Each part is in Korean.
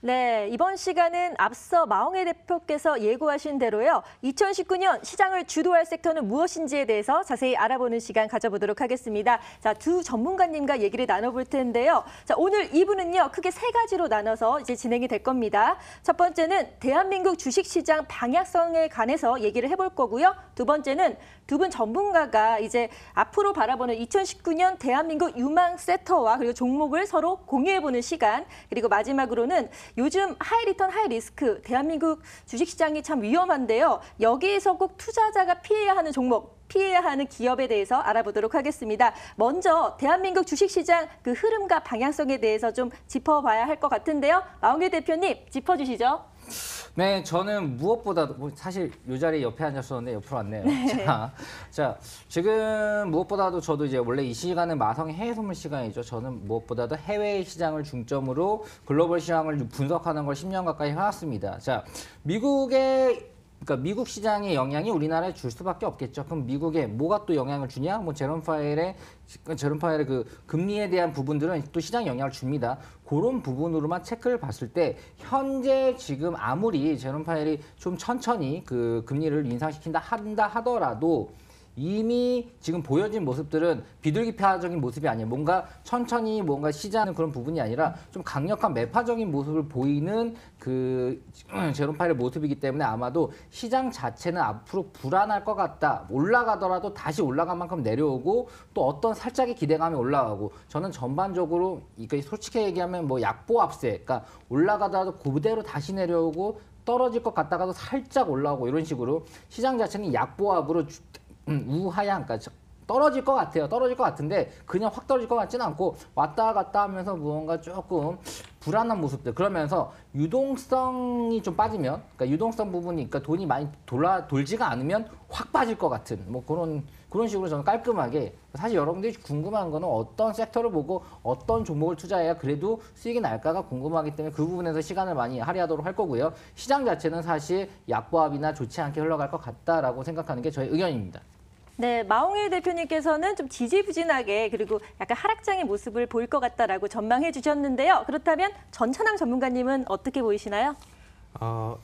네, 이번 시간은 앞서 마홍혜 대표께서 예고하신 대로요. 2019년 시장을 주도할 섹터는 무엇인지에 대해서 자세히 알아보는 시간 가져보도록 하겠습니다. 자, 두 전문가님과 얘기를 나눠볼 텐데요. 자, 오늘 2부는요. 크게 세 가지로 나눠서 이제 진행이 될 겁니다. 첫 번째는 대한민국 주식시장 방향성에 관해서 얘기를 해볼 거고요. 두 번째는 두 분 전문가가 이제 앞으로 바라보는 2019년 대한민국 유망 섹터와 그리고 종목을 서로 공유해보는 시간, 그리고 마지막으로는 요즘 하이 리턴 하이 리스크 대한민국 주식시장이 참 위험한데요. 여기에서 꼭 투자자가 피해야 하는 종목, 피해야 하는 기업에 대해서 알아보도록 하겠습니다. 먼저 대한민국 주식시장 그 흐름과 방향성에 대해서 좀 짚어봐야 할 것 같은데요. 마홍혜 대표님 짚어주시죠. 네, 저는 무엇보다도 사실 이 자리 옆에 앉았었는데 옆으로 왔네요. 네. 자, 지금 무엇보다도 저도 이제 원래 이 시간은 마성의 해외 선물 시간이죠. 저는 무엇보다도 해외 시장을 중점으로 글로벌 시장을 분석하는 걸 10년 가까이 해왔습니다. 자, 그러니까 미국 시장의 영향이 우리나라에 줄 수밖에 없겠죠. 그럼 미국에 뭐가 또 영향을 주냐? 뭐 제롬 파웰의 그 금리에 대한 부분들은 또 시장 영향을 줍니다. 그런 부분으로만 체크를 봤을 때 현재 지금 아무리 제롬 파웰이 좀 천천히 그 금리를 인상시킨다 한다 하더라도 이미 지금 보여진 모습들은 비둘기파적인 모습이 아니에요. 뭔가 천천히 뭔가 시장은 그런 부분이 아니라 좀 강력한 매파적인 모습을 보이는 그 제롬 파웰의 모습이기 때문에 아마도 시장 자체는 앞으로 불안할 것 같다. 올라가더라도 다시 올라간 만큼 내려오고 또 어떤 살짝의 기대감이 올라가고 저는 전반적으로 이거 솔직히 얘기하면 뭐 약보합세, 그러니까 올라가더라도 그대로 다시 내려오고 떨어질 것 같다가도 살짝 올라오고 이런 식으로 시장 자체는 약보합으로 우하향, 그러니까 떨어질 것 같아요. 떨어질 것 같은데 그냥 확 떨어질 것 같지는 않고 왔다 갔다 하면서 무언가 조금 불안한 모습들. 그러면서 유동성이 좀 빠지면, 그러니까 유동성 부분이, 그러니까 돈이 많이 돌지가 않으면 확 빠질 것 같은 뭐 그런 식으로 저는 깔끔하게. 사실 여러분들이 궁금한 거는 어떤 섹터를 보고 어떤 종목을 투자해야 그래도 수익이 날까가 궁금하기 때문에 그 부분에서 시간을 많이 할애하도록 할 거고요. 시장 자체는 사실 약보합이나 좋지 않게 흘러갈 것 같다라고 생각하는 게 저의 의견입니다. 네, 마홍혜 대표님께서는 좀 지지부진하게 그리고 약간 하락장의 모습을 보일 것 같다라고 전망해 주셨는데요. 그렇다면 전찬남 전문가님은 어떻게 보이시나요?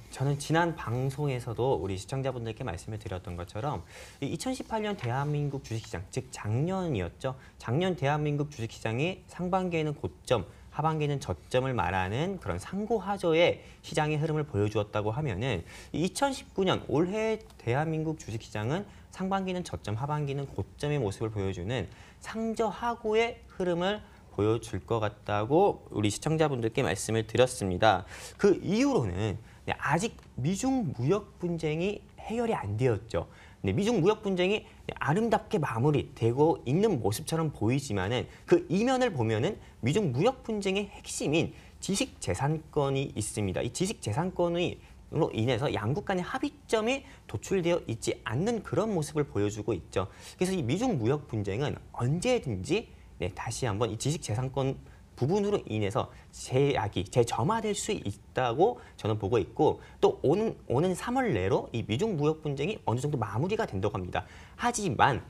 저는 지난 방송에서도 우리 시청자분들께 말씀을 드렸던 것처럼 2018년 대한민국 주식시장, 즉 작년이었죠. 작년 대한민국 주식시장이 상반기에는 고점, 하반기는 저점을 말하는 그런 상고하저의 시장의 흐름을 보여주었다고 하면은 2019년 올해 대한민국 주식시장은 상반기는 저점, 하반기는 고점의 모습을 보여주는 상저하고의 흐름을 보여줄 것 같다고 우리 시청자분들께 말씀을 드렸습니다. 그 이후로는 아직 미중 무역 분쟁이 해결이 안 되었죠. 미중 무역 분쟁이 아름답게 마무리되고 있는 모습처럼 보이지만은 그 이면을 보면은 미중 무역 분쟁의 핵심인 지식재산권이 있습니다. 이 지식재산권이 로 인해서 양국 간의 합의점이 도출되어 있지 않는 그런 모습을 보여주고 있죠. 그래서 이 미중 무역 분쟁은 언제든지 다시 한번 이 지식재산권 부분으로 인해서 재점화될 수 있다고 저는 보고 있고 또 오는 3월 내로 이 미중 무역 분쟁이 어느 정도 마무리가 된다고 합니다. 하지만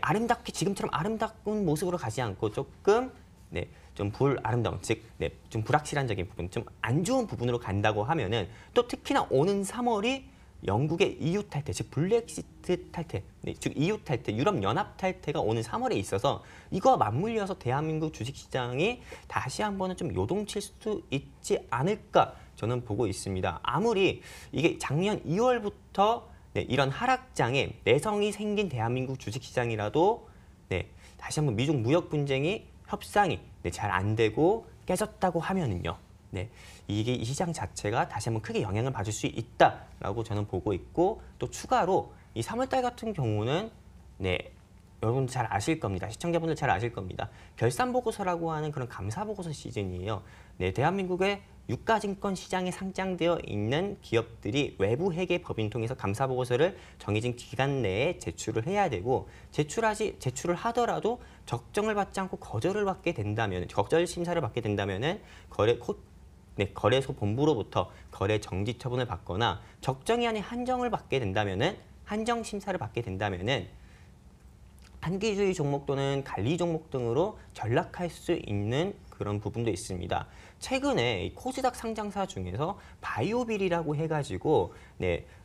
아름답게 지금처럼 아름다운 모습으로 가지 않고 조금 좀 불아름다운, 즉, 좀 불확실한적인 부분, 좀 안 좋은 부분으로 간다고 하면은 또 특히나 오는 3월이 영국의 EU 탈퇴, 즉 블랙시트 탈퇴, 즉 EU 탈퇴, 유럽 연합 탈퇴가 오는 3월에 있어서 이거와 맞물려서 대한민국 주식시장이 다시 한번은 좀 요동칠 수도 있지 않을까 저는 보고 있습니다. 아무리 이게 작년 2월부터 이런 하락장에 내성이 생긴 대한민국 주식시장이라도 다시 한번 미중 무역 분쟁이 협상이 잘 안 되고 깨졌다고 하면은요. 이게 이 시장 자체가 다시 한번 크게 영향을 받을 수 있다라고 저는 보고 있고 또 추가로 이 3월달 같은 경우는 여러분들 잘 아실 겁니다. 시청자분들 잘 아실 겁니다. 결산보고서라고 하는 그런 감사보고서 시즌이에요. 대한민국의 유가증권 시장에 상장되어 있는 기업들이 외부 회계 법인 통해서 감사보고서를 정해진 기간 내에 제출을 해야 되고 제출을 하더라도 적정을 받지 않고 거절 심사를 받게 된다면은 거래소 본부로부터 거래 정지 처분을 받거나 적정이 아닌 한정을 받게 된다면은 한정 심사를 받게 된다면은 단기주의 종목 또는 관리 종목 등으로 전락할 수 있는 그런 부분도 있습니다. 최근에 이 코스닥 상장사 중에서 바이오빌이라고 해가지고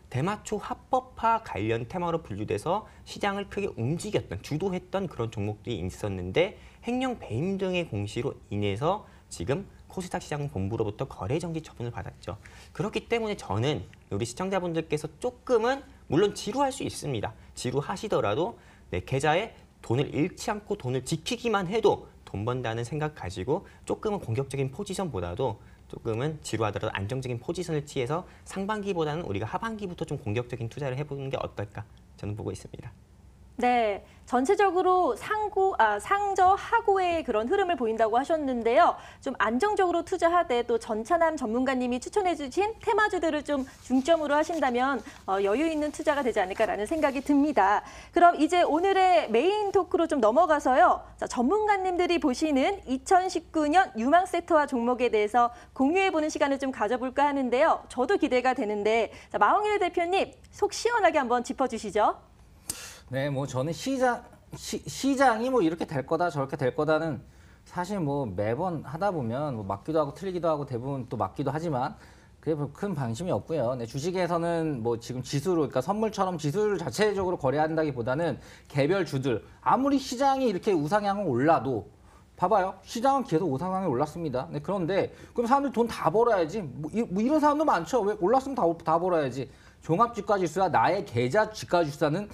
대마초 합법화 관련 테마로 분류돼서 시장을 크게 움직였던, 주도했던 그런 종목들이 있었는데 횡령 배임 등의 공시로 인해서 지금 코스닥 시장 본부로부터 거래 정지 처분을 받았죠. 그렇기 때문에 저는 우리 시청자분들께서 조금은 물론 지루할 수 있습니다. 지루하시더라도 내 계좌에 돈을 잃지 않고 돈을 지키기만 해도 돈 번다는 생각 가지고 조금은 공격적인 포지션보다도 조금은 지루하더라도 안정적인 포지션을 취해서 상반기보다는 우리가 하반기부터 좀 공격적인 투자를 해보는 게 어떨까 저는 보고 있습니다. 네, 전체적으로 상저하고의 그런 흐름을 보인다고 하셨는데요. 좀 안정적으로 투자하되 또 전찬남 전문가님이 추천해 주신 테마주들을 좀 중점으로 하신다면 여유 있는 투자가 되지 않을까라는 생각이 듭니다. 그럼 이제 오늘의 메인 토크로 좀 넘어가서요. 자, 전문가님들이 보시는 2019년 유망 섹터와 종목에 대해서 공유해보는 시간을 좀 가져볼까 하는데요. 저도 기대가 되는데 자, 마홍일 대표님 속 시원하게 한번 짚어주시죠. 네, 뭐 저는 시장이 뭐 이렇게 될 거다 저렇게 될 거다는 사실 뭐 매번 하다 보면 뭐 맞기도 하고 틀리기도 하고 대부분 또 맞기도 하지만 그게 큰 방심이 없고요. 네, 주식에서는 뭐 지금 지수로, 그러니까 선물처럼 지수를 자체적으로 거래한다기보다는 개별 주들, 아무리 시장이 이렇게 우상향을 올라도 봐봐요. 시장은 계속 우상향이 올랐습니다. 네, 그런데 그럼 사람들 돈 다 벌어야지. 뭐 이런 사람도 많죠. 왜 올랐으면 다 벌어야지. 종합주가지수와 나의 계좌 주가지수는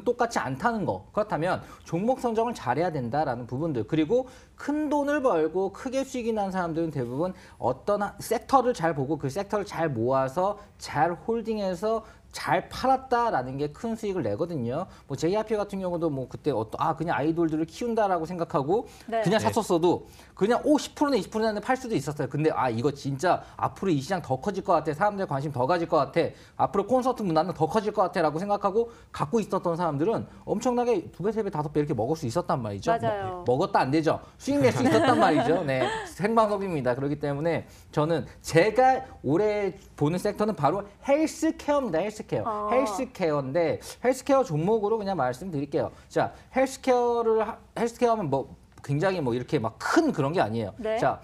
똑같지 않다는 거. 그렇다면 종목 선정을 잘해야 된다라는 부분들. 그리고 큰 돈을 벌고 크게 수익이 난 사람들은 대부분 어떤 섹터를 잘 보고 그 섹터를 잘 모아서 잘 홀딩해서 잘 팔았다라는 게 큰 수익을 내거든요. 뭐 JYP 같은 경우도 뭐 그때 그냥 아이돌들을 키운다라고 생각하고 네. 그냥 샀었어도 그냥 10%나 20%나 팔 수도 있었어요. 근데 이거 진짜 앞으로 이 시장 더 커질 것 같아. 사람들 관심 더 가질 것 같아. 앞으로 콘서트 문화는 더 커질 것 같아라고 생각하고 갖고 있었던 사람들은 엄청나게 2배, 3배, 5배 이렇게 먹을 수 있었단 말이죠. 맞아요. 먹었다 안 되죠. 수익 낼 수 있었단 말이죠. 네, 생방송입니다. 그렇기 때문에 저는 제가 올해 보는 섹터는 바로 헬스케어입니다. 헬스케어인데 헬스케어 종목으로 그냥 말씀드릴게요. 자, 헬스케어하면 뭐 굉장히 뭐 이렇게 막 큰 그런 게 아니에요. 네. 자,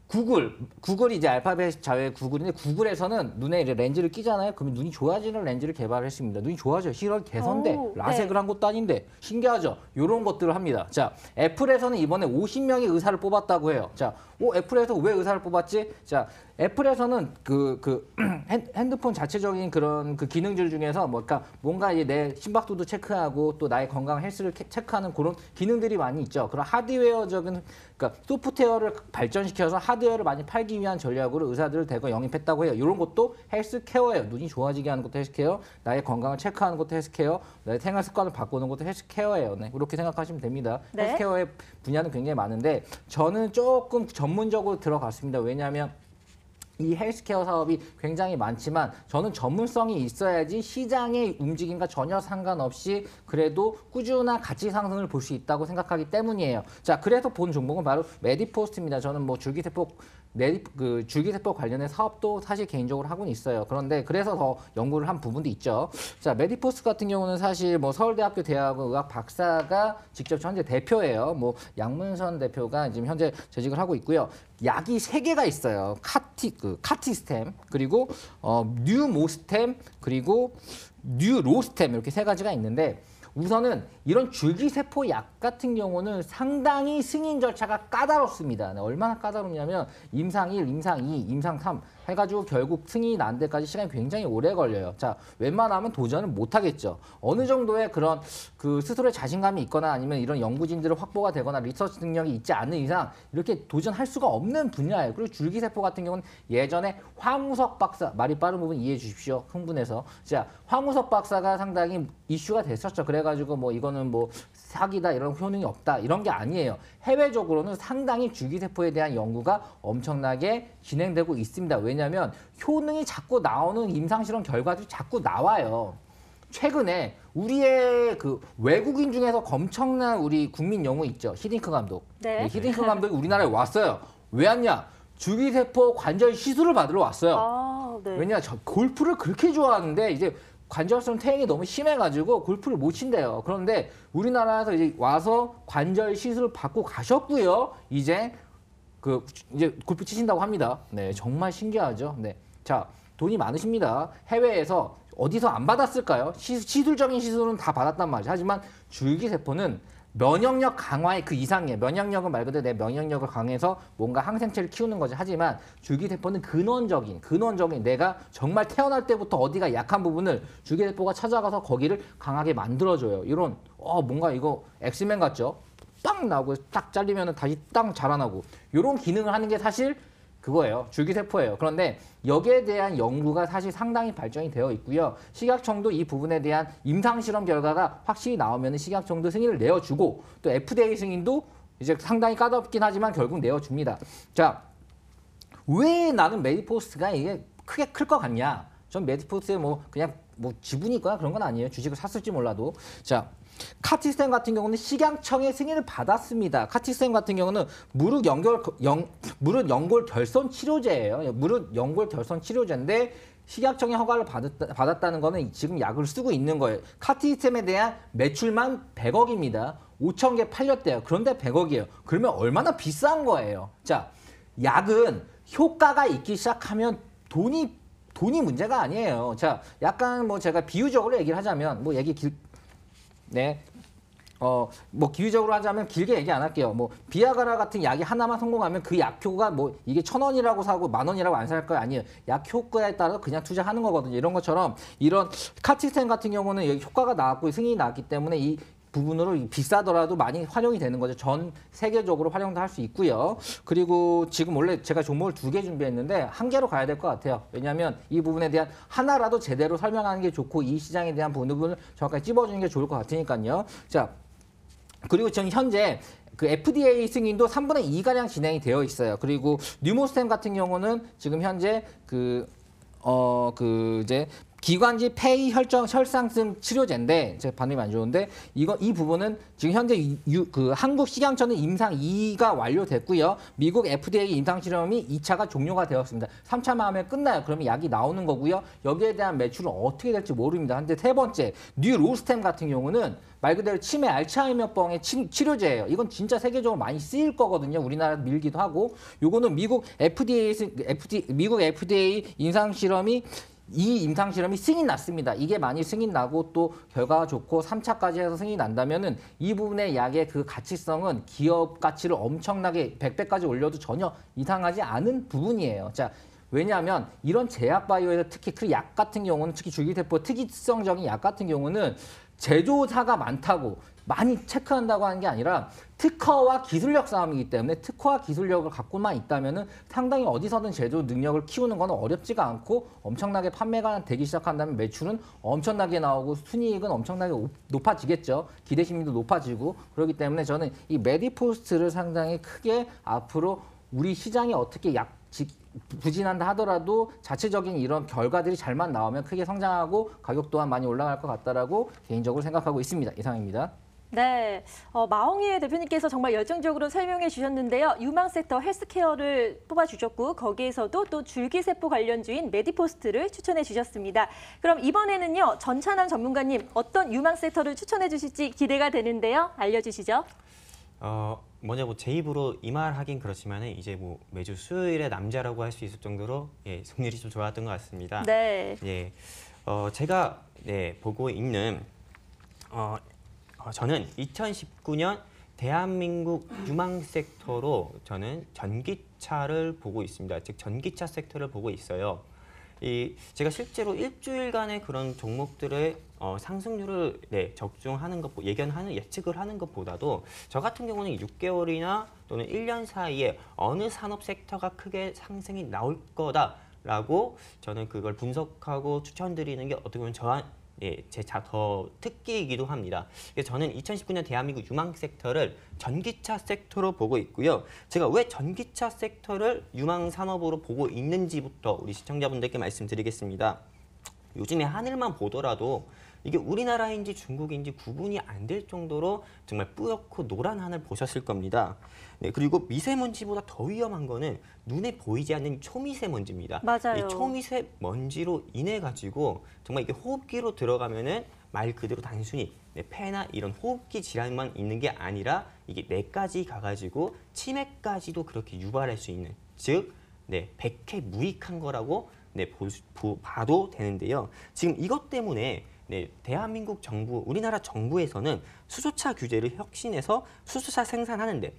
구글이 이제 알파벳 자회의 구글인데 구글에서는 눈에 이제 렌즈를 끼잖아요. 그러면 눈이 좋아지는 렌즈를 개발했습니다. 눈이 좋아져요. 실월 개선돼. 오, 라섹을 네. 한 것도 아닌데 신기하죠. 이런 것들을 합니다. 자, 애플에서는 이번에 50명의 의사를 뽑았다고 해요. 자, 애플에서 왜 의사를 뽑았지? 자, 애플에서는 핸드폰 자체적인 그런 그 기능들 중에서 뭔가 이제 내 심박수도 체크하고 또 나의 건강 헬스를 체크하는 그런 기능들이 많이 있죠. 그런 하드웨어적인, 그러니까 소프트웨어를 발전시켜서 하드웨어를 많이 팔기 위한 전략으로 의사들을 대거 영입했다고 해요. 이런 것도 헬스케어예요. 눈이 좋아지게 하는 것도 헬스케어, 나의 건강을 체크하는 것도 헬스케어, 나의 생활 습관을 바꾸는 것도 헬스케어예요. 네, 그렇게 생각하시면 됩니다. 네. 헬스케어의 분야는 굉장히 많은데 저는 조금 전문적으로 들어갔습니다. 왜냐하면 이 헬스케어 사업이 굉장히 많지만 저는 전문성이 있어야지 시장의 움직임과 전혀 상관없이 그래도 꾸준한 가치 상승을 볼 수 있다고 생각하기 때문이에요. 자, 그래서 본 종목은 바로 메디포스트입니다. 저는 뭐 줄기세포 관련된 사업도 사실 개인적으로 하고는 있어요. 그런데 그래서 더 연구를 한 부분도 있죠. 자, 메디포스트 같은 경우는 사실 뭐 서울대학교 대학원 의학 박사가 직접 현재 대표예요. 뭐 양문선 대표가 지금 현재 재직을 하고 있고요. 약이 3개가 있어요. 카티스템, 그리고 뉴모스템, 그리고 뉴로스템 이렇게 3가지가 있는데 우선은 이런 줄기세포 약 같은 경우는 상당히 승인 절차가 까다롭습니다. 네, 얼마나 까다롭냐면 임상 1, 임상 2, 임상 3 해가지고 결국 승인이 난 데까지 시간이 굉장히 오래 걸려요. 자, 웬만하면 도전을 못 하겠죠. 어느 정도의 그런 스스로의 자신감이 있거나 아니면 이런 연구진들을 확보가 되거나 리서치 능력이 있지 않는 이상 이렇게 도전할 수가 없는 분야예요. 그리고 줄기세포 같은 경우는 예전에 황우석 박사, 말이 빠른 부분 이해해 주십시오. 흥분해서. 자, 황우석 박사가 상당히 이슈가 됐었죠. 그래가지고 뭐 이거는 뭐 사기다, 이런 효능이 없다, 이런 게 아니에요. 해외적으로는 상당히 줄기세포에 대한 연구가 엄청나게 진행되고 있습니다. 왜냐하면 효능이 자꾸 나오는 임상실험 결과들이 자꾸 나와요. 최근에 우리의 외국인 중에서 엄청난 우리 국민 영웅 있죠. 히딩크 감독. 네. 히딩크 감독이 우리나라에 왔어요. 왜 왔냐? 줄기세포 관절 시술을 받으러 왔어요. 네. 왜냐? 골프를 그렇게 좋아하는데 이제 관절성 퇴행이 너무 심해가지고 골프를 못 친대요. 그런데 우리나라에서 이제 와서 관절 시술을 받고 가셨고요. 이제 그 이제 골프 치신다고 합니다. 네, 정말 신기하죠. 네, 자 돈이 많으십니다. 해외에서 어디서 안 받았을까요? 시술적인 시술은 다 받았단 말이죠. 하지만 줄기세포는 면역력 강화의 그 이상이에요. 면역력은 말 그대로 내 면역력을 강해서 뭔가 항생체를 키우는 거죠. 하지만 줄기세포는 근원적인 내가 정말 태어날 때부터 어디가 약한 부분을 줄기세포가 찾아가서 거기를 강하게 만들어줘요. 이런 뭔가 이거 엑스맨 같죠? 빵 나오고 딱 잘리면 다시 땅 자라나고 이런 기능을 하는 게 사실 그거예요. 줄기세포예요. 그런데 여기에 대한 연구가 사실 상당히 발전이 되어 있고요. 식약청도 이 부분에 대한 임상실험 결과가 확실히 나오면 식약청도 승인을 내어주고 또 FDA 승인도 이제 상당히 까다롭긴 하지만 결국 내어줍니다. 자, 왜 나는 메디포스트가 이게 크게 클 것 같냐? 전 메디포스트에 그냥 지분이 있거나 그런 건 아니에요. 주식을 샀을지 몰라도. 자, 카티스템 같은 경우는 식약청의 승인을 받았습니다. 카티스템 같은 경우는 무릎 연골 결손 치료제예요. 무릎 연골 결손 치료제인데 식약청의 허가를 받았다는 거는 지금 약을 쓰고 있는 거예요. 카티스템에 대한 매출만 100억입니다. 5천 개 팔렸대요. 그런데 100억이에요. 그러면 얼마나 비싼 거예요. 자, 약은 효과가 있기 시작하면 돈이 문제가 아니에요. 자, 약간 제가 비유적으로 얘기를 하자면 네. 비유적으로 하자면 길게 얘기 안 할게요. 비아그라 같은 약이 하나만 성공하면 그 약 효과가 이게 1,000원이라고 사고 10,000원이라고 안 살 거야. 아니에요. 약 효과에 따라서 그냥 투자하는 거거든요. 이런 것처럼 이런 카티스템 같은 경우는 여기 효과가 나왔고 승인이 나왔기 때문에 이 부분으로 비싸더라도 많이 활용이 되는 거죠. 전 세계적으로 활용도 할 수 있고요. 그리고 지금 원래 제가 종목을 2개 준비했는데 1개로 가야 될 것 같아요. 왜냐하면 이 부분에 대한 하나라도 제대로 설명하는 게 좋고 이 시장에 대한 부분을 정확하게 찝어주는 게 좋을 것 같으니까요. 자, 그리고 지금 현재 그 FDA 승인도 3분의 2가량 진행이 되어 있어요. 그리고 뉴모스템 같은 경우는 지금 현재 이제 기관지 폐의 혈상증 치료제인데 제가 반응이 안 좋은데 이 부분은 지금 현재 한국 식약청은 임상 2가 완료됐고요. 미국 FDA 임상 실험이 2차가 종료가 되었습니다. 3차만 하면 끝나요. 그러면 약이 나오는 거고요. 여기에 대한 매출은 어떻게 될지 모릅니다. 근데 세 번째 뉴로스템 같은 경우는 말 그대로 치매 알츠하이머병의 치료제예요. 이건 진짜 세계적으로 많이 쓰일 거거든요. 우리나라 밀기도 하고. 요거는 미국 FDA 임상 실험이 이 임상 실험이 승인 났습니다. 이게 많이 승인 나고 또 결과가 좋고 3차까지 해서 승인이 난다면은 이 부분의 약의 그 가치성은 기업 가치를 엄청나게 100배까지 올려도 전혀 이상하지 않은 부분이에요. 자, 왜냐하면 이런 제약 바이오에서 특히 그 약 같은 경우는 특히 줄기세포 특이성적인 약 같은 경우는 제조사가 많이 체크한다고 하는 게 아니라 특허와 기술력 싸움이기 때문에 특허와 기술력을 갖고만 있다면은 상당히 어디서든 제조 능력을 키우는 건 어렵지가 않고 엄청나게 판매가 되기 시작한다면 매출은 엄청나게 나오고 순이익은 엄청나게 높아지겠죠. 기대 심리도 높아지고 그렇기 때문에 저는 이 메디포스트를 상당히 크게 앞으로 우리 시장이 어떻게 부진한다 하더라도 자체적인 이런 결과들이 잘만 나오면 크게 성장하고 가격 또한 많이 올라갈 것 같다라고 개인적으로 생각하고 있습니다. 이상입니다. 네, 마홍희 대표님께서 정말 열정적으로 설명해 주셨는데요. 유망 섹터 헬스케어를 뽑아주셨고 거기에서도 또 줄기세포 관련주인 메디포스트를 추천해 주셨습니다. 그럼 이번에는요. 전찬환 전문가님 어떤 유망 섹터를 추천해 주실지 기대가 되는데요. 알려주시죠. 먼저 제 입으로 이 말 하긴 그렇지만 이제 매주 수요일에 남자라고 할 수 있을 정도로 승률이 좀 좋았던 것 같습니다. 네. 제가 보고 있는 저는 2019년 대한민국 유망 섹터로 저는 전기차를 보고 있습니다. 즉 전기차 섹터를 보고 있어요. 제가 실제로 일주일간의 그런 종목들의 상승률을 적중하는 것, 예측을 하는 것보다도 저 같은 경우는 6개월이나 또는 1년 사이에 어느 산업 섹터가 크게 상승이 나올 거다라고 저는 그걸 분석하고 추천드리는 게 어떻게 보면 제 더 특기이기도 합니다. 저는 2019년 대한민국 유망 섹터를 전기차 섹터로 보고 있고요. 제가 왜 전기차 섹터를 유망 산업으로 보고 있는지부터 우리 시청자분들께 말씀드리겠습니다. 요즘에 하늘만 보더라도 이게 우리나라인지 중국인지 구분이 안 될 정도로 정말 뿌옇고 노란 하늘 보셨을 겁니다. 그리고 미세먼지보다 더 위험한 거는 눈에 보이지 않는 초미세먼지입니다. 맞아요. 이 초미세먼지로 인해 가지고 정말 이게 호흡기로 들어가면은 말 그대로 단순히 폐나 이런 호흡기 질환만 있는 게 아니라 이게 뇌까지 가가지고 치매까지도 그렇게 유발할 수 있는, 즉 백해무익한 거라고 봐도 되는데요. 지금 이것 때문에 대한민국 정부, 우리나라 정부에서는 수소차 규제를 혁신해서 수소차 생산하는데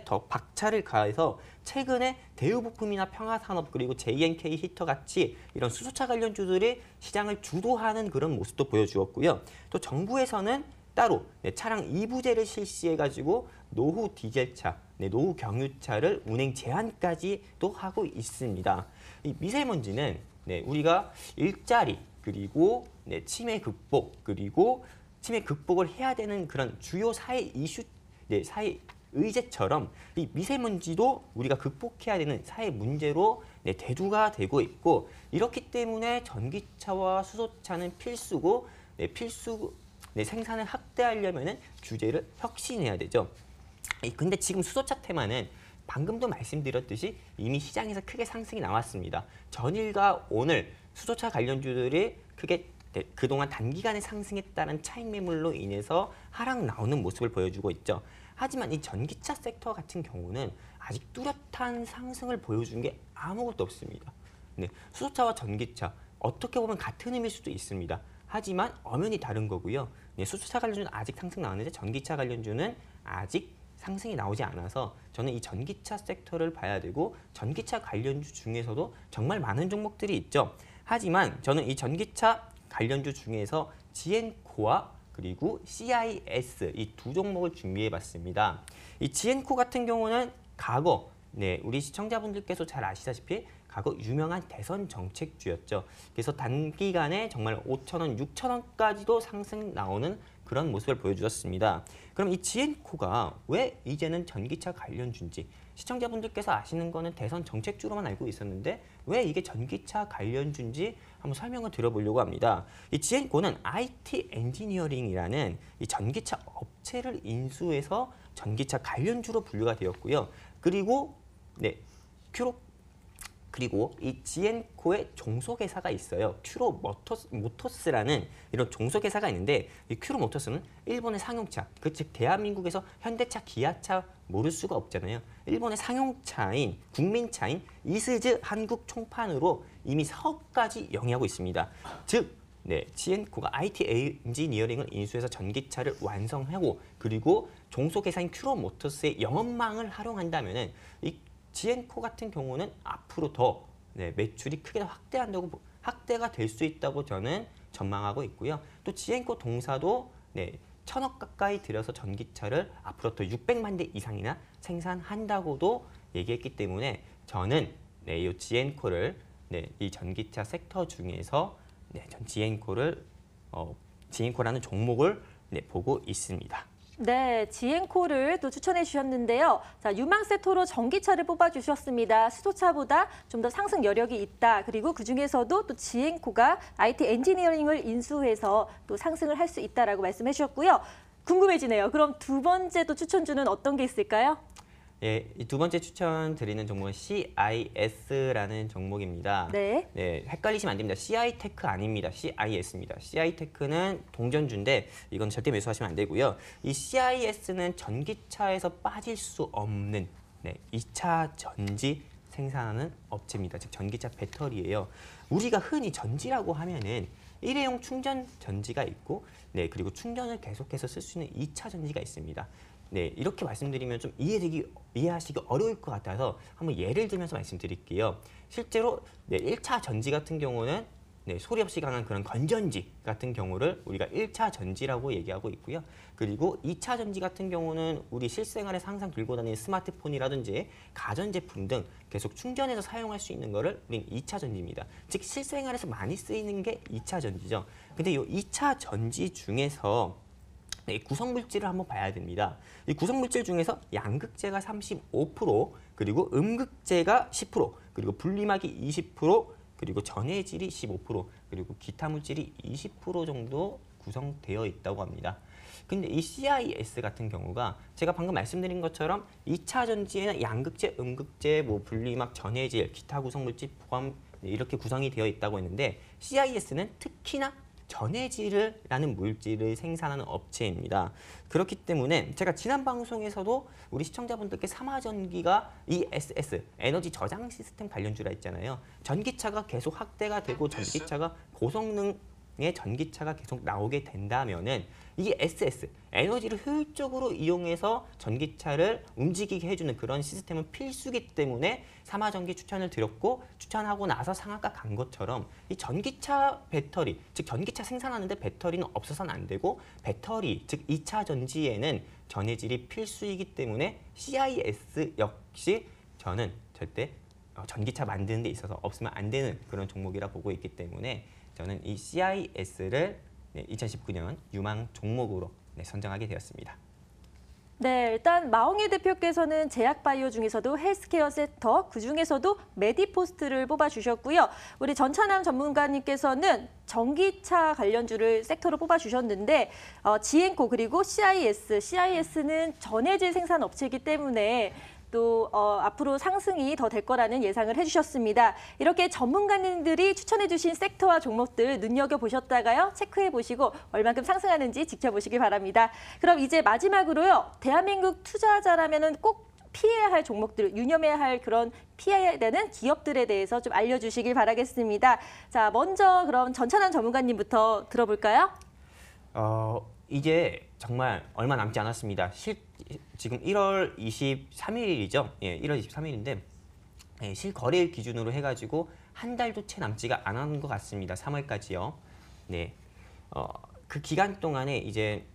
더 박차를 가해서 최근에 대우부품이나 평화산업 그리고 JNK 히터 같이 이런 수소차 관련주들이 시장을 주도하는 그런 모습도 보여주었고요. 또 정부에서는 따로 차량 이부제를 실시해가지고 노후 디젤차, 노후 경유차를 운행 제한까지도 하고 있습니다. 이 미세먼지는 우리가 일자리 그리고 치매 극복 그리고 치매 극복을 해야 되는 그런 주요 사회 이슈, 사회 의제처럼 이 미세먼지도 우리가 극복해야 되는 사회 문제로 대두가 되고 있고, 이렇기 때문에 전기차와 수소차는 필수고 생산을 확대하려면 규제를 혁신해야 되죠. 근데 지금 수소차 테마는 방금도 말씀드렸듯이 이미 시장에서 크게 상승이 나왔습니다. 전일과 오늘 수소차 관련주들이 크게 그동안 단기간에 상승에 따른 차익 매물로 인해서 하락 나오는 모습을 보여주고 있죠. 하지만 이 전기차 섹터 같은 경우는 아직 뚜렷한 상승을 보여준 게 아무것도 없습니다. 수소차와 전기차 어떻게 보면 같은 의미일 수도 있습니다. 하지만 엄연히 다른 거고요. 수소차 관련주는 아직 상승 나왔는데 전기차 관련주는 아직 상승이 나오지 않아서 저는 이 전기차 섹터를 봐야 되고, 전기차 관련주 중에서도 정말 많은 종목들이 있죠. 하지만 저는 이 전기차 관련주 중에서 지엔코와 그리고 CIS 이 두 종목을 준비해 봤습니다. 이 지엔코 같은 경우는 과거 우리 시청자분들께서 잘 아시다시피 과거 유명한 대선 정책주였죠. 그래서 단기간에 정말 5,000원, 6,000원까지도 상승 나오는 그런 모습을 보여주었습니다. 그럼 이 지엔코가 왜 이제는 전기차 관련주인지, 시청자분들께서 아시는 거는 대선 정책주로만 알고 있었는데 왜 이게 전기차 관련주인지 한번 설명을 드려보려고 합니다. 이 지엔코는 IT 엔지니어링이라는 이 전기차 업체를 인수해서 전기차 관련주로 분류가 되었고요. 그리고 그리고 이 지엔코의 종속회사가 있어요. 큐로 모터스라는 이런 종속회사가 있는데, 이 큐로 모터스는 일본의 상용차, 즉 대한민국에서 현대차, 기아차 모를 수가 없잖아요. 일본의 상용차인 국민차인 이스즈 한국 총판으로 이미 사업까지 영위하고 있습니다. 즉 지엔코가 IT 엔지니어링을 인수해서 전기차를 완성하고 그리고 종속회사인 큐로 모터스의 영업망을 활용한다면은 이 지엔코 같은 경우는 앞으로 더 매출이 크게 확대가 될 수 있다고 저는 전망하고 있고요. 또 지엔코 동사도 1,000억 가까이 들여서 전기차를 앞으로 더 600만 대 이상이나 생산한다고도 얘기했기 때문에 저는 이 지엔코를 이 전기차 섹터 중에서 전 지엔코라는 종목을 보고 있습니다. 네, 지엔코를 또 추천해 주셨는데요. 자, 유망세토로 전기차를 뽑아주셨습니다. 수소차보다 좀 더 상승 여력이 있다. 그리고 그중에서도 또 지엔코가 IT 엔지니어링을 인수해서 또 상승을 할 수 있다라고 말씀해 주셨고요. 궁금해지네요. 그럼 두 번째 또 추천주는 어떤 게 있을까요? 예, 이 두 번째 추천드리는 종목은 CIS라는 종목입니다. 네. 헷갈리시면 안 됩니다. CI테크 아닙니다. CIS입니다. CI테크는 동전주인데 이건 절대 매수하시면 안 되고요. 이 CIS는 전기차에서 빠질 수 없는 2차 전지 생산하는 업체입니다. 즉 전기차 배터리예요. 우리가 흔히 전지라고 하면은 일회용 충전 전지가 있고, 그리고 충전을 계속해서 쓸 수 있는 2차 전지가 있습니다. 이렇게 말씀드리면 좀 이해하시기 어려울 것 같아서 한번 예를 들면서 말씀드릴게요. 실제로 1차 전지 같은 경우는 소리 없이 강한 그런 건전지 같은 경우를 우리가 1차 전지라고 얘기하고 있고요. 그리고 2차 전지 같은 경우는 우리 실생활에서 항상 들고 다니는 스마트폰이라든지 가전제품 등 계속 충전해서 사용할 수 있는 거를 우린 2차 전지입니다. 즉 실생활에서 많이 쓰이는 게 2차 전지죠. 근데 이 2차 전지 중에서 구성물질을 한번 봐야 됩니다. 이 구성물질 중에서 양극재가 35%, 그리고 음극재가 10%, 그리고 분리막이 20%, 그리고 전해질이 15%, 그리고 기타 물질이 20% 정도 구성되어 있다고 합니다. 근데 이 CIS 같은 경우가 제가 방금 말씀드린 것처럼 2차 전지에는 양극재, 음극재, 분리막, 전해질, 기타 구성물질 포함 이렇게 구성이 되어 있다고 했는데 CIS는 특히나 전해질이라는 물질을 생산하는 업체입니다. 그렇기 때문에 제가 지난 방송에서도 우리 시청자분들께 삼화전기가 ESS, 에너지 저장 시스템 관련주라 했잖아요. 전기차가 계속 확대가 되고 전기차가 고성능의 전기차가 계속 나오게 된다면은 이 SS, 에너지를 효율적으로 이용해서 전기차를 움직이게 해주는 그런 시스템은 필수기 때문에 삼화전기 추천을 드렸고, 추천하고 나서 상한가 간 것처럼 이 전기차 배터리, 즉 전기차 생산하는데 배터리는 없어서는 안 되고, 배터리, 즉 2차 전지에는 전해질이 필수이기 때문에 CIS 역시 저는 절대 전기차 만드는 데 있어서 없으면 안 되는 그런 종목이라 보고 있기 때문에 저는 이 CIS를 2019년 유망 종목으로 선정하게 되었습니다. 네, 일단 마홍희 대표께서는 제약바이오 중에서도 헬스케어 섹터, 그중에서도 메디포스트를 뽑아주셨고요. 우리 전찬남 전문가님께서는 전기차 관련주를 섹터로 뽑아주셨는데 지엔코 그리고 CIS는 전해질 생산 업체이기 때문에 또 앞으로 상승이 더 될 거라는 예상을 해주셨습니다. 이렇게 전문가님들이 추천해주신 섹터와 종목들 눈여겨보셨다가요. 체크해보시고 얼만큼 상승하는지 지켜보시기 바랍니다. 그럼 이제 마지막으로요. 대한민국 투자자라면 꼭 피해야 할 종목들, 유념해야 할 그런 피해야 되는 기업들에 대해서 좀 알려주시길 바라겠습니다. 자, 먼저 그럼 전찬환 전문가님부터 들어볼까요? 이제 정말 얼마 남지 않았습니다. 지금 1월 23일이죠. 예, 1월 23일인데 실거래일 기준으로 해가지고 한 달도 채 남지가 않은 것 같습니다. 3월까지요. 네, 그 기간 동안에 이제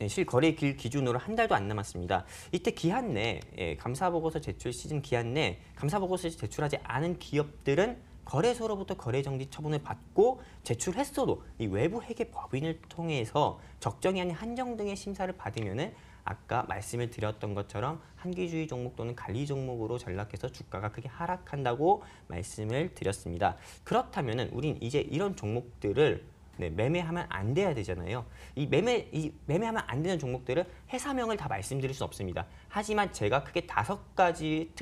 실거래일 기준으로 한 달도 안 남았습니다. 이때 기한 내 감사보고서 제출 시즌 기한 내 감사보고서를 제출하지 않은 기업들은 거래소로부터 거래정지 처분을 받고 제출했어도 이 외부 회계 법인을 통해서 적정이 아닌 한정 등의 심사를 받으면은 아까 말씀을 드렸던 것처럼 한기주의 종목 또는 관리 종목으로 전락해서 주가가 크게 하락한다고 말씀을 드렸습니다. 그렇다면은 우린 이제 이런 종목들을 매매하면 안 돼야 되잖아요. 이 매매하면 안 되는 종목들을 회사명을 다 말씀드릴 수 없습니다. 하지만 제가 크게 5가지로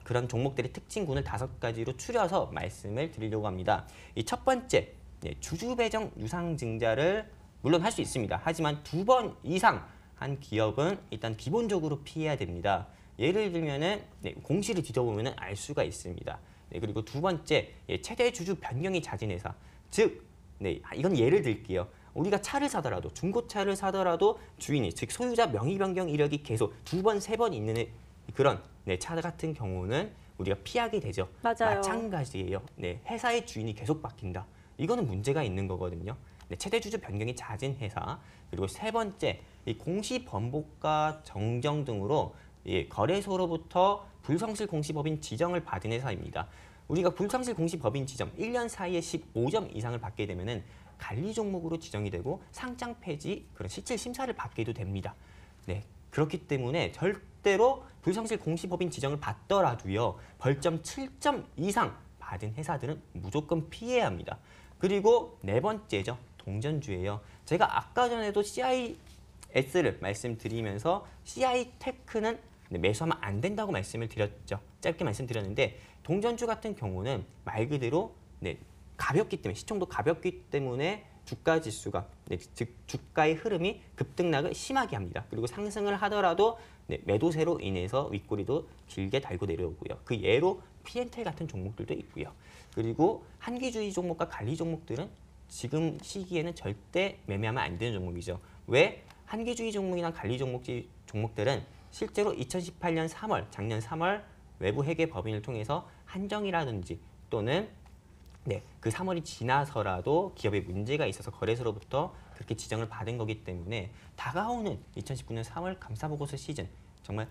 그런 종목들의 특징군을 5가지로 추려서 말씀을 드리려고 합니다. 이 첫 번째, 주주 배정 유상증자를 물론 할 수 있습니다. 하지만 2번 이상 한 기업은 일단 기본적으로 피해야 됩니다. 예를 들면은 공시를 뒤져보면 알 수가 있습니다. 그리고 두 번째, 최대 주주 변경이 잦은 회사. 즉, 이건 예를 들게요. 우리가 차를 사더라도, 중고차를 사더라도 주인이, 즉 소유자 명의 변경 이력이 계속 2번, 3번 있는 그런 차 같은 경우는 우리가 피하게 되죠. 맞아요. 마찬가지예요. 회사의 주인이 계속 바뀐다. 이거는 문제가 있는 거거든요. 최대 주주 변경이 잦은 회사. 그리고 세 번째, 이 공시 번복과 정정 등으로 거래소로부터 불성실 공시법인 지정을 받은 회사입니다. 우리가 불성실 공시법인 지정 1년 사이에 15점 이상을 받게 되면은 관리 종목으로 지정이 되고 상장 폐지 그런 실질 심사를 받게도 됩니다. 그렇기 때문에 절대로 불성실 공시법인 지정을 받더라도요. 벌점 7점 이상 받은 회사들은 무조건 피해야 합니다. 그리고 네 번째죠. 동전주예요. 제가 아까 전에도 CIS를 말씀드리면서 CI테크는 매수하면 안 된다고 말씀을 드렸죠. 짧게 말씀드렸는데 동전주 같은 경우는 말 그대로 가볍기 때문에 시총도 가볍기 때문에 주가 지수가 즉 주가의 흐름이 급등락을 심하게 합니다. 그리고 상승을 하더라도 매도세로 인해서 윗꼬리도 길게 달고 내려오고요. 그 예로 P&L 같은 종목들도 있고요. 그리고 한기주의 종목과 관리 종목들은 지금 시기에는 절대 매매하면 안 되는 종목이죠. 왜? 한기주의 종목이나 관리 종목들은 실제로 2018년 3월, 작년 3월 외부 회계 법인을 통해서 한정이라든지 또는 그 3월이 지나서라도 기업에 문제가 있어서 거래소로부터 그렇게 지정을 받은 거기 때문에 다가오는 2019년 3월 감사보고서 시즌 정말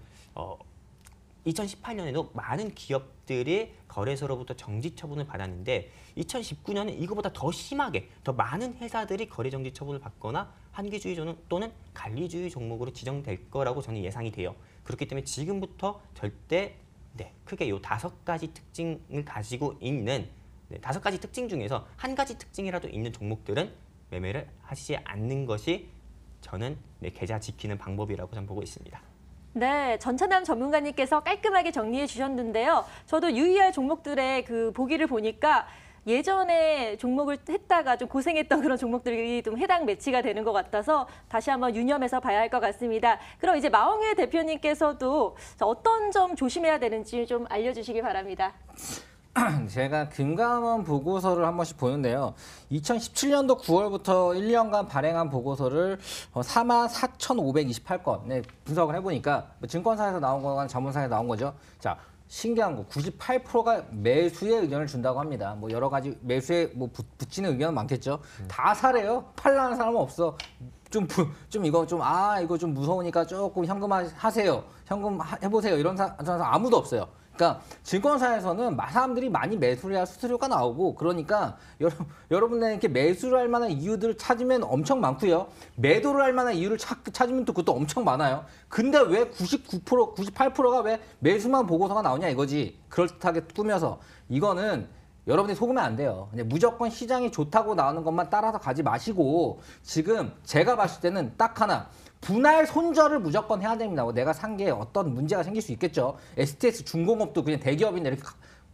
2018년에도 많은 기업들이 거래소로부터 정지 처분을 받았는데 2019년은 이거보다 더 심하게 더 많은 회사들이 거래 정지 처분을 받거나 한기주의 또는 관리주의 종목으로 지정될 거라고 저는 예상이 돼요. 그렇기 때문에 지금부터 절대 크게 요 5가지 특징을 가지고 있는 5가지 특징 중에서 한 가지 특징이라도 있는 종목들은 매매를 하시지 않는 것이 저는 계좌 지키는 방법이라고 저는 보고 있습니다. 네, 전찬남 전문가님께서 깔끔하게 정리해 주셨는데요. 저도 유의할 종목들의 그 보기를 보니까 예전에 종목을 했다가 좀 고생했던 그런 종목들이 좀 해당 매치가 되는 것 같아서 다시 한번 유념해서 봐야 할 것 같습니다. 그럼 이제 마홍일 대표님께서도 어떤 점 조심해야 되는지 좀 알려주시기 바랍니다. 제가 금감원 보고서를 한 번씩 보는데요. 2017년도 9월부터 1년간 발행한 보고서를 44,528건 분석을 해보니까 증권사에서 나온 거나 자문사에서 나온 거죠. 자, 신기한 거 98%가 매수의 의견을 준다고 합니다. 뭐 여러 가지 매수에 뭐 붙이는 의견은 많겠죠. 다 사래요. 팔라는 사람은 없어. 이거 좀 무서우니까 조금 현금 하세요. 현금 해보세요. 이런 사람 아무도 없어요. 그러니까 증권사에서는 사람들이 많이 매수를 해야 수수료가 나오고 그러니까 여러분들 이렇게 매수를 할 만한 이유들을 찾으면 엄청 많고요. 매도를 할 만한 이유를 찾으면 또 그것도 엄청 많아요. 근데 왜 99%, 98%가 왜 매수만 보고서가 나오냐 이거지. 그럴듯하게 꾸며서. 이거는 여러분이 속으면 안 돼요. 그냥 무조건 시장이 좋다고 나오는 것만 따라서 가지 마시고 지금 제가 봤을 때는 딱 하나. 분할 손절을 무조건 해야 됩니다. 내가 산 게 어떤 문제가 생길 수 있겠죠. STS 중공업도 그냥 대기업인데 이렇게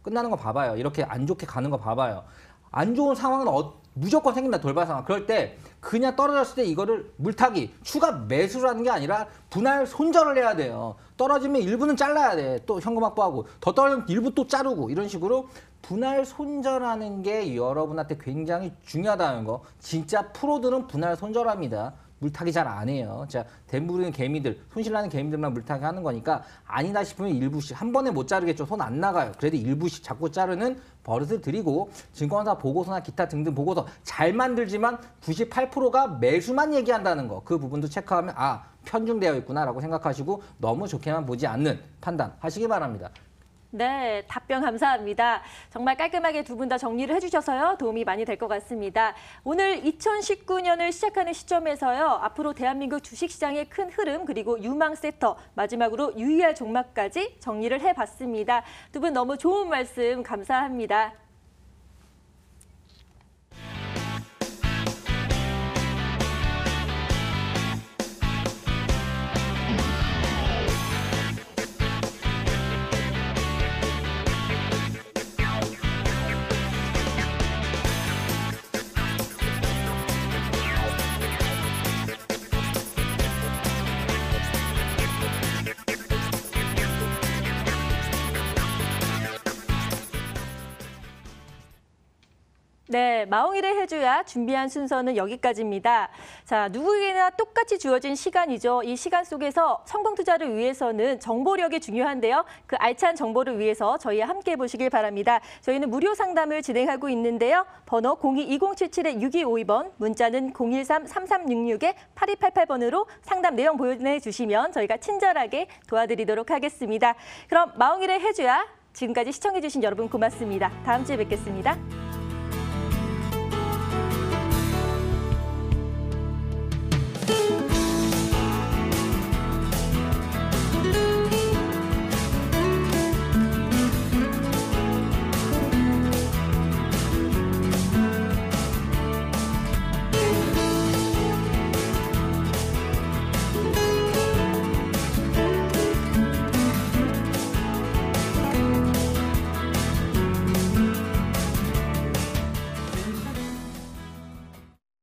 끝나는 거 봐봐요. 이렇게 안 좋게 가는 거 봐봐요. 안 좋은 상황은 무조건 생긴다. 돌발 상황. 그럴 때 그냥 떨어졌을 때 이거를 물타기, 추가 매수를 하는 게 아니라 분할 손절을 해야 돼요. 떨어지면 일부는 잘라야 돼. 또 현금 확보하고. 더 떨어지면 일부 또 자르고. 이런 식으로 분할 손절하는 게 여러분한테 굉장히 중요하다는 거. 진짜 프로들은 분할 손절합니다. 물타기 잘 안 해요. 자, 대부분의 개미들, 손실나는 개미들만 물타기 하는 거니까 아니다 싶으면 일부씩 한 번에 못 자르겠죠. 손 안 나가요. 그래도 일부씩 자꾸 자르는 버릇을 들이고 증권사 보고서나 기타 등등 보고서 잘 만들지만 98%가 매수만 얘기한다는 거. 그 부분도 체크하면 편중되어 있구나라고 생각하시고 너무 좋게만 보지 않는 판단 하시기 바랍니다. 네, 답변 감사합니다. 정말 깔끔하게 두 분 다 정리를 해주셔서요. 도움이 많이 될 것 같습니다. 오늘 2019년을 시작하는 시점에서요. 앞으로 대한민국 주식시장의 큰 흐름 그리고 유망 섹터 마지막으로 유의할 종목까지 정리를 해봤습니다. 두 분 너무 좋은 말씀 감사합니다. 네, 마홍일의 해줘야 준비한 순서는 여기까지입니다. 자, 누구에게나 똑같이 주어진 시간이죠. 이 시간 속에서 성공 투자를 위해서는 정보력이 중요한데요. 그 알찬 정보를 위해서 저희와 함께 보시길 바랍니다. 저희는 무료 상담을 진행하고 있는데요. 번호 02-2077-6252번, 문자는 013-3366-8288번으로 상담 내용 보내주시면 저희가 친절하게 도와드리도록 하겠습니다. 그럼 마홍일의 해줘야 지금까지 시청해주신 여러분 고맙습니다. 다음 주에 뵙겠습니다.